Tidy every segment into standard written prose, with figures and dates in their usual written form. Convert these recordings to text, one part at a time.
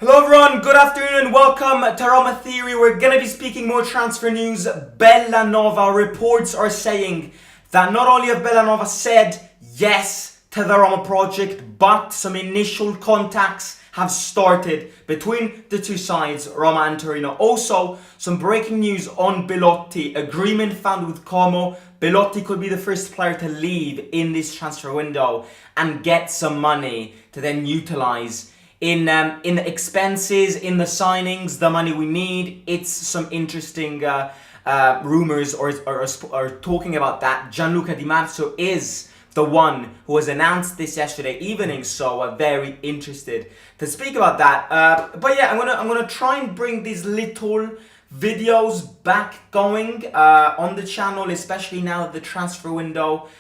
Hello everyone, good afternoon and welcome to Roma Theory. We're going to be speaking more transfer news. Bellanova, reports are saying that not only have Bellanova said yes to the Roma project, but some initial contacts have started between the two sides, Roma and Torino. Also, some breaking news on Belotti. Agreement found with Como. Belotti could be the first player to leave in this transfer window and get some money to then utilize in the expenses, in the signings, the money we need. It's some interesting rumors or talking about that. Gianluca Di Marzio is the one who was announced this yesterday evening, so very interested to speak about that. But yeah, I'm gonna try and bring these little videos back going on the channel, especially now that the transfer window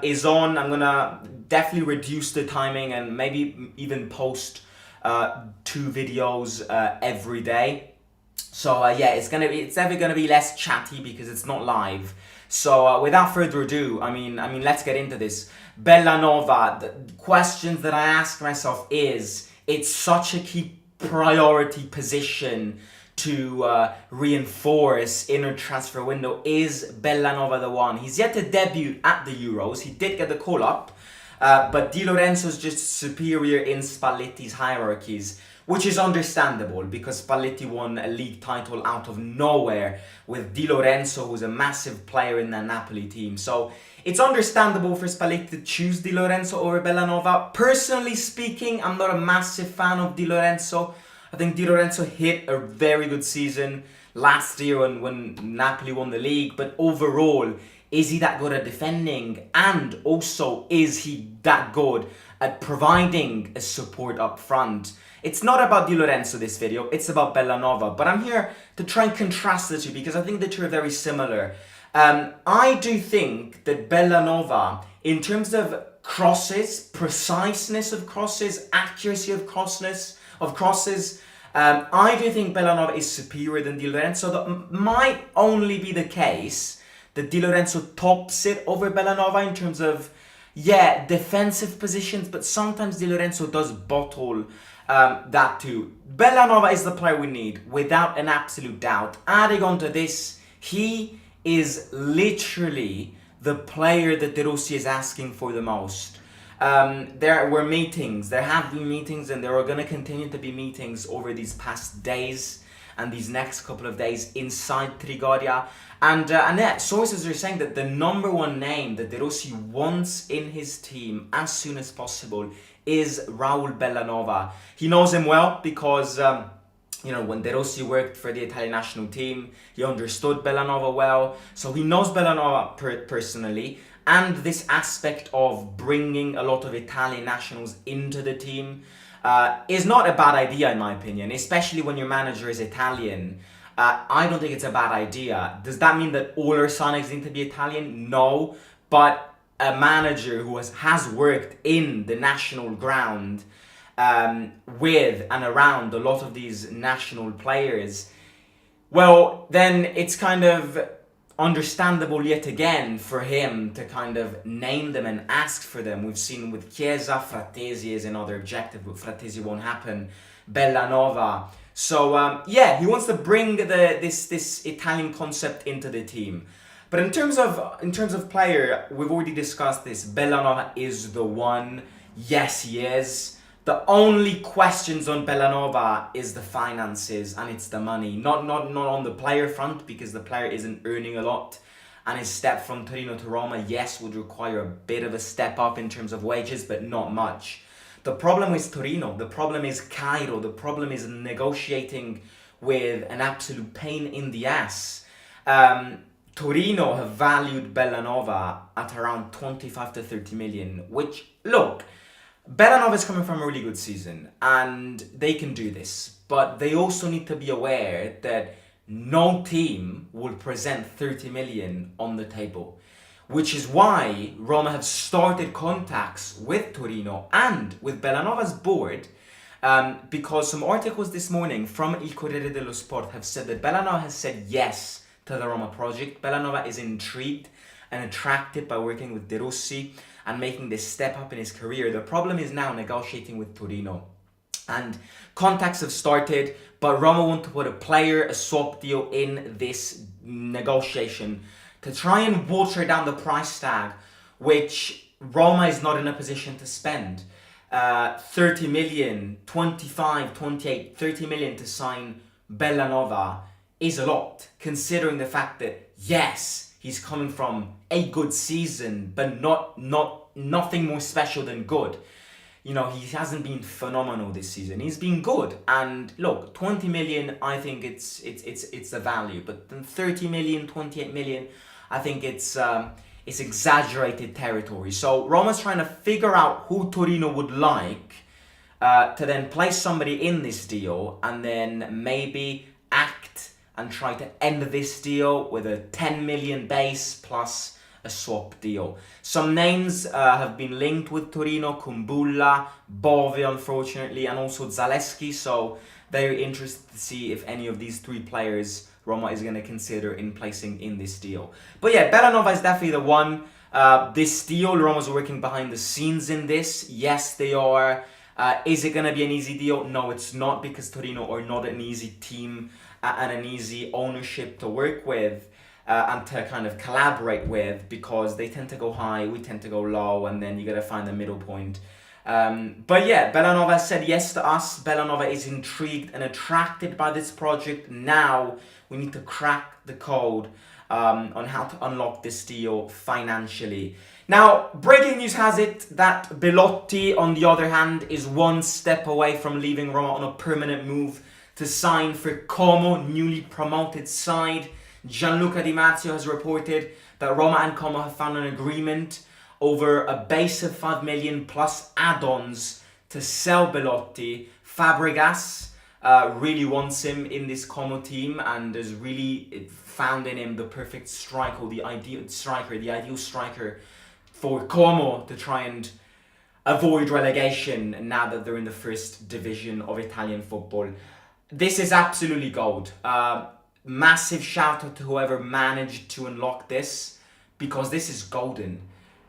is on. I'm gonna definitely reduce the timing and maybe even post 2 videos every day. So yeah, it's definitely gonna be less chatty because it's not live. So without further ado, I mean, let's get into this. Bellanova. The questions that I ask myself is, it's such a key priority position to reinforce in a transfer window. Is Bellanova the one? He's yet to debut at the Euros. He did get the call up. But Di Lorenzo's just superior in Spalletti's hierarchies, which is understandable because Spalletti won a league title out of nowhere with Di Lorenzo, who's a massive player in the Napoli team. So it's understandable for Spalletti to choose Di Lorenzo over Bellanova. Personally speaking, I'm not a massive fan of Di Lorenzo. I think Di Lorenzo hit a very good season last year when Napoli won the league, but overall, is he that good at defending? And also, is he that good at providing a support up front? It's not about Di Lorenzo, this video, it's about Bellanova. But I'm here to try and contrast the two because I think the two are very similar. I do think that Bellanova, in terms of crosses, preciseness of crosses, accuracy of crosses, I do think Bellanova is superior than Di Lorenzo. That might only be the case that Di Lorenzo tops it over Bellanova in terms of, yeah, defensive positions, but sometimes Di Lorenzo does bottle that too. Bellanova is the player we need, without an absolute doubt. Adding on to this, he is literally the player that De Rossi is asking for the most. There were meetings, there have been meetings, and there are going to continue to be meetings over these past days and these next couple of days inside Trigoria. And yeah, sources are saying that the number one name that De Rossi wants in his team as soon as possible is Raoul Bellanova. He knows him well because, when De Rossi worked for the Italian national team, he understood Bellanova well. So he knows Bellanova personally. And this aspect of bringing a lot of Italian nationals into the team is not a bad idea in my opinion, especially when your manager is Italian. I don't think it's a bad idea. Does that mean that all our signings need to be Italian? No, but a manager who has worked in the national ground with and around a lot of these national players, well, then it's kind of understandable yet again for him to kind of name them and ask for them. We've seen with Chiesa, Frattesi is another objective, but Frattesi won't happen. Bellanova. So yeah, he wants to bring this Italian concept into the team. But in terms of player, we've already discussed this. Bellanova is the one. Yes, he is. The only questions on Bellanova is the finances and it's the money. Not on the player front, because the player isn't earning a lot. And his step from Torino to Roma, yes, would require a bit of a step up in terms of wages, but not much. The problem is Torino. The problem is Cairo. The problem is negotiating with an absolute pain in the ass. Torino have valued Bellanova at around 25 to 30 million, which, look, Bellanova is coming from a really good season and they can do this, but they also need to be aware that no team will present 30 million on the table, which is why Roma have started contacts with Torino and with Bellanova's board, because some articles this morning from Il Corriere dello Sport have said that Bellanova has said yes to the Roma project. Bellanova is intrigued and attracted by working with De Rossi and making this step up in his career. The problem is now negotiating with Torino. And contacts have started, but Roma want to put a swap deal in this negotiation to try and water down the price tag, which Roma is not in a position to spend. 30 million, 25, 28, 30 million to sign Bellanova is a lot, considering the fact that, yes, he's coming from a good season, but nothing more special than good. You know, he hasn't been phenomenal this season. He's been good. And look, 20 million, I think it's the value. But then 30 million, 28 million, I think it's exaggerated territory. So Roma's trying to figure out who Torino would like to then place somebody in this deal and then maybe act and try to end this deal with a 10 million base plus a swap deal. Some names have been linked with Torino: Kumbulla, Bove, unfortunately, and also Zalewski. So very interested to see if any of these three players Roma is going to consider in placing in this deal. But yeah, Bellanova is definitely the one. This deal, Roma's working behind the scenes in this. Yes, they are. Is it going to be an easy deal? No, it's not, because Torino are not an easy team and an easy ownership to work with. And to kind of collaborate with, because they tend to go high, we tend to go low, and then you gotta find the middle point. But yeah, Bellanova said yes to us. Bellanova is intrigued and attracted by this project. Now we need to crack the code on how to unlock this deal financially. Now, breaking news has it that Belotti, on the other hand, is one step away from leaving Roma on a permanent move to sign for Como, newly promoted side. Gianluca Di Marzio has reported that Roma and Como have found an agreement over a base of 5 million plus add-ons to sell Belotti. Fabregas really wants him in this Como team and has really found in him the perfect striker, the ideal striker for Como to try and avoid relegation now that they're in the first division of Italian football. This is absolutely gold. Massive shout out to whoever managed to unlock this, because this is golden.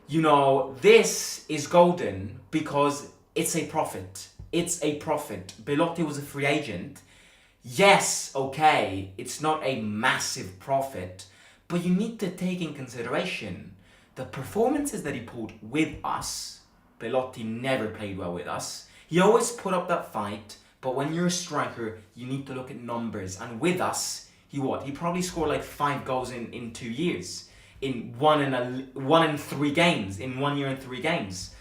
You know, this is golden because it's a profit. It's a profit. Belotti was a free agent. Yes, okay, it's not a massive profit, but you need to take in consideration the performances that he pulled with us. Belotti never played well with us. He always put up that fight, but when you're a striker, you need to look at numbers. And with us, he probably scored like 5 goals in 2 years, in 1 and 3 games, in 1 year and 3 games.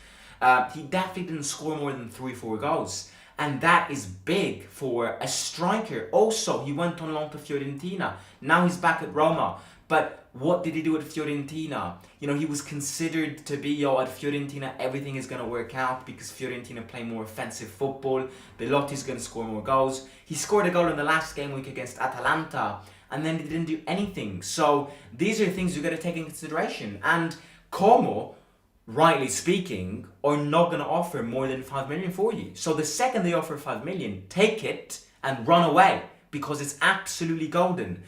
He definitely didn't score more than 3-4 goals, and that is big for a striker. Also, he went on loan to Fiorentina. Now he's back at Roma. But what did he do at Fiorentina? You know, he was considered to be, at Fiorentina everything is going to work out because Fiorentina play more offensive football. Belotti's going to score more goals. He scored a goal in the last game week against Atalanta, and then he didn't do anything. So these are things you got to take in consideration. And Como, rightly speaking, are not going to offer more than 5 million for you. So the second they offer 5 million, take it and run away, because it's absolutely golden.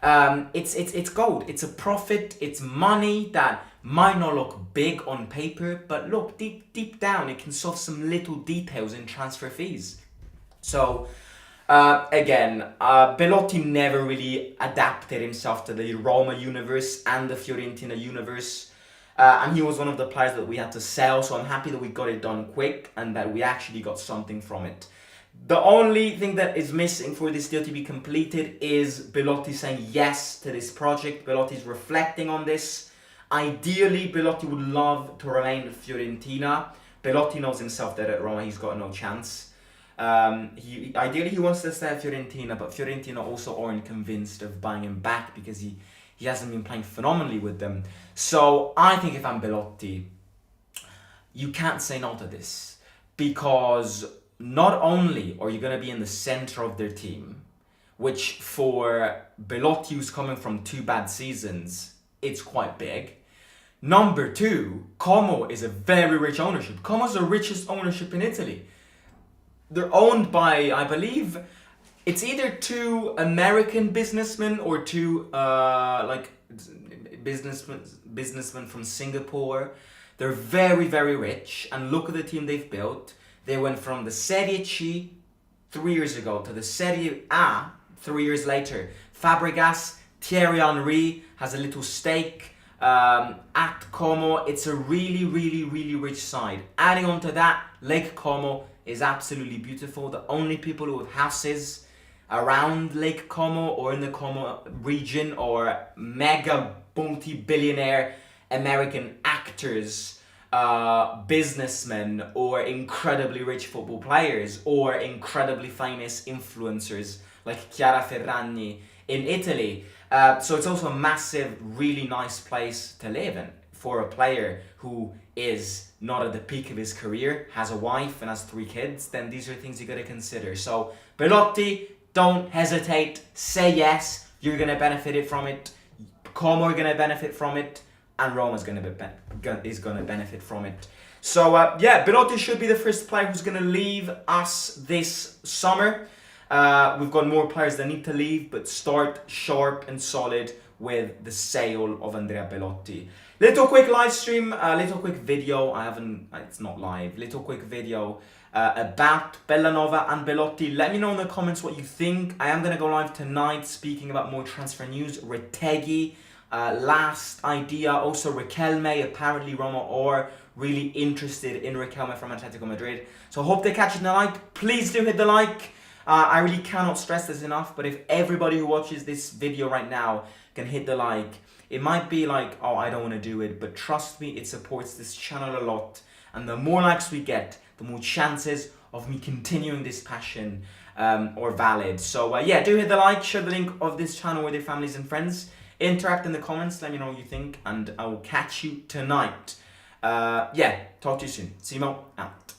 It's gold. It's a profit. It's money that might not look big on paper, but look, deep down, it can solve some little details in transfer fees. So again, Belotti never really adapted himself to the Roma universe and the Fiorentina universe. And he was one of the players that we had to sell, so I'm happy that we got it done quick and that we actually got something from it. The only thing that is missing for this deal to be completed is Belotti saying yes to this project. Belotti is reflecting on this. Ideally, Belotti would love to remain at Fiorentina. Belotti knows himself that at Roma he's got no chance. Ideally he wants to stay at Fiorentina, but Fiorentina also aren't convinced of buying him back because he hasn't been playing phenomenally with them. So I think if I'm Belotti, you can't say no to this, because not only are you going to be in the center of their team, which for Belotti, who's coming from 2 bad seasons, it's quite big. Number 2, Como is a very rich ownership. Como's the richest ownership in Italy. They're owned by, I believe, it's either 2 American businessmen or 2 businessmen from Singapore. They're very, very rich, and look at the team they've built. They went from the Serie C 3 years ago to the Serie A 3 years later. Fabregas, Thierry Henry has a little stake at Como. It's a really, really, really rich side. Adding on to that, Lake Como is absolutely beautiful. The only people who have houses around Lake Como or in the Como region or mega multi-billionaire American actors, businessmen, or incredibly rich football players, or incredibly famous influencers like Chiara Ferragni in Italy. So it's also a massive, really nice place to live in for a player who is not at the peak of his career, has a wife and has 3 kids. Then these are things you got to consider. So Belotti, don't hesitate, say yes, you're going to benefit from it. Como are going to benefit from it, and Roma's going to benefit from it. So yeah, Belotti should be the first player who's going to leave us this summer. We've got more players that need to leave, but start sharp and solid with the sale of Andrea Belotti. Little quick live stream, little quick video. It's not live. Little quick video about Bellanova and Belotti. Let me know in the comments what you think. I am going to go live tonight speaking about more transfer news. Retegui, last idea. Also Riquelme, apparently Roma are really interested in Riquelme from Atletico Madrid. So hope they catch it in the like. Please do hit the like. I really cannot stress this enough, but if everybody who watches this video right now can hit the like, it might be like, oh, I don't want to do it, but trust me, it supports this channel a lot. And the more likes we get, the more chances of me continuing this passion are valid. So yeah, do hit the like, share the link of this channel with your families and friends. Interact in the comments, let me know what you think, and I will catch you tonight. Yeah, talk to you soon. Simo out.